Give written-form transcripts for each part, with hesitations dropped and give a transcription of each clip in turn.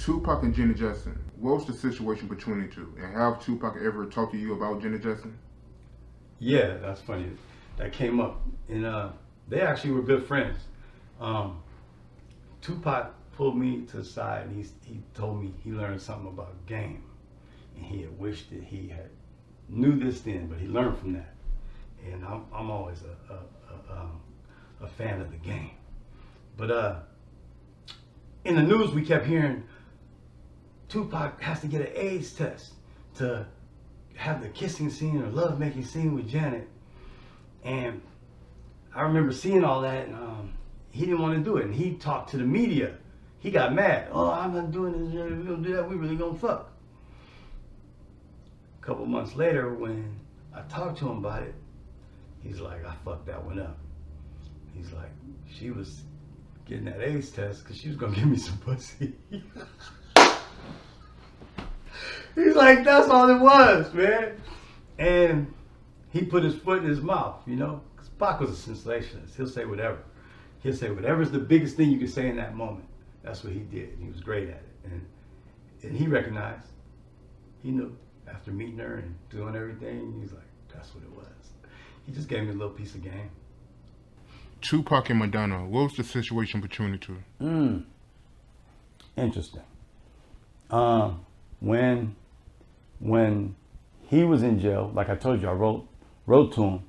Tupac and Janet Jackson. What was the situation between the two? And have Tupac ever talked to you about Janet Jackson? Yeah, that's funny. That came up. And they actually were good friends. Tupac pulled me to the side and he told me he learned something about game. And he had wished that he had knew this then, but he learned from that. And I'm always a fan of the game. But in the news, we kept hearing Tupac has to get an AIDS test to have the kissing scene or love-making scene with Janet. And I remember seeing all that, and he didn't want to do it. And he talked to the media. He got mad. Oh, I'm not doing this. We're going to do that. We really going to fuck. A couple months later, when I talked to him about it, he's like, I fucked that one up. He's like, she was getting that AIDS test because she was going to give me some pussy. He's like, that's all it was, man. And he put his foot in his mouth, you know? Because Pac was a sensationalist. He'll say whatever. He'll say whatever's the biggest thing you can say in that moment. That's what he did. He was great at it. And he recognized, he knew after meeting her and doing everything, he's like, that's what it was. He just gave me a little piece of game. Tupac and Madonna. What was the situation between the two? Interesting. When he was in jail, like I told you, I wrote to him.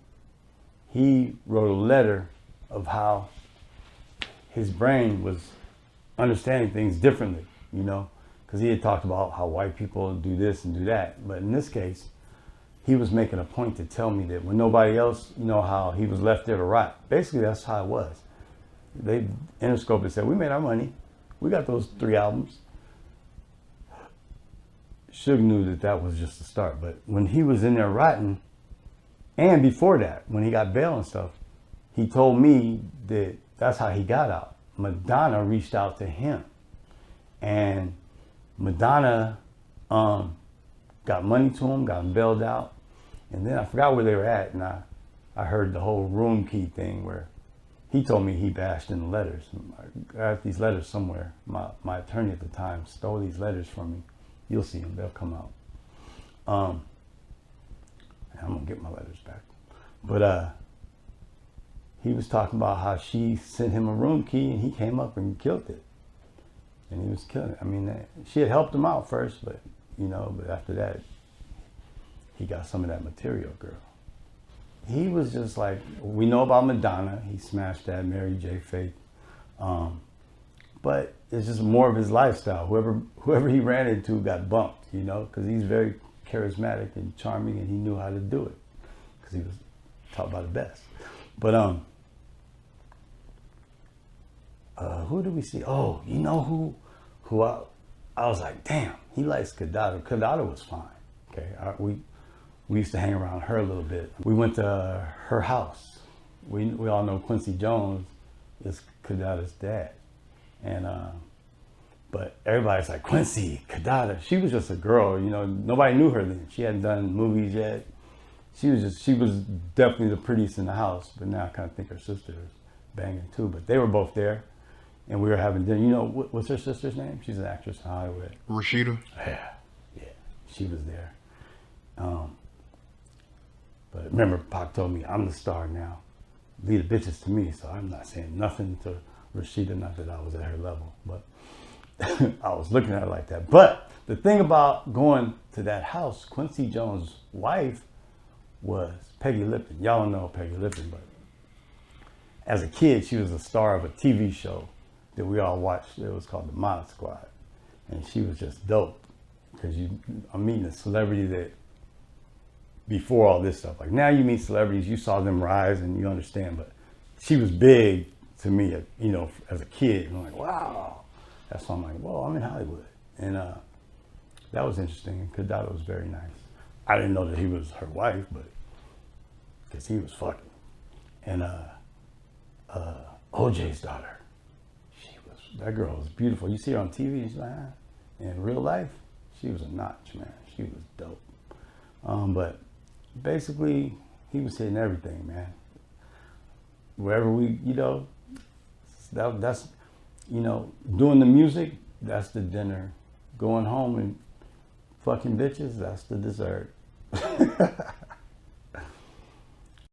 He wrote a letter of how his brain was understanding things differently, you know, because he had talked about how white people do this and do that. But in this case, he was making a point to tell me that when nobody else, you know, how he was left there to rot. Basically, that's how it was. They Interscope and said, we made our money. We got those 3 albums. Suge knew that was just the start. But when he was in there rotting, and before that, when he got bail and stuff, he told me that that's how he got out. Madonna reached out to him. And Madonna got money to him, got him bailed out. And then I forgot where they were at, and I heard the whole room key thing where he told me he bashed in the letters. I got these letters somewhere. My attorney at the time stole these letters from me. You'll see them, they'll come out. I'm gonna get my letters back. But he was talking about how she sent him a room key and he came up and killed it. And he was killing it. I mean, she had helped him out first, but you know, but after that, he got some of that material, girl. He was just like, we know about Madonna. He smashed that, Mary J. Faith. But it's just more of his lifestyle. Whoever he ran into got bumped, you know, because he's very charismatic and charming, and he knew how to do it because he was taught by the best. But who did we see? Oh, you know who I was like, damn, he likes Kadada. Kadada was fine. Okay, we used to hang around her a little bit. We went to her house. We all know Quincy Jones is Kadada's dad. And but everybody's like, Quincy, Kadada. She was just a girl, you know, nobody knew her then. She hadn't done movies yet. She was definitely the prettiest in the house, but now I kind of think her sister is banging too. But they were both there and we were having dinner. You know, what's her sister's name? She's an actress in Hollywood. Rashida? Yeah, she was there. But remember, Pac told me, I'm the star now. Leave the bitches to me, so I'm not saying nothing to Rashida, not that I was at her level, but I was looking at her like that. But the thing about going to that house, Quincy Jones' wife was Peggy Lipton. Y'all don't know Peggy Lipton, but as a kid, she was a star of a TV show that we all watched. It was called The Mod Squad. And she was just dope because I'm meeting a celebrity that before all this stuff, like now you meet celebrities, you saw them rise and you understand, but she was big to me, you know, as a kid. And I'm like, wow. That's why I'm like, whoa, I'm in Hollywood. And that was interesting. And Kadada was very nice. I didn't know that he was her wife, but because he was fucking. And OJ's daughter, that girl was beautiful. You see her on TV, and she's like, in real life, she was a notch, man. She was dope. But basically, he was hitting everything, man. Wherever we, you know, that's, you know, doing the music, that's the dinner going home and fucking bitches, that's the dessert.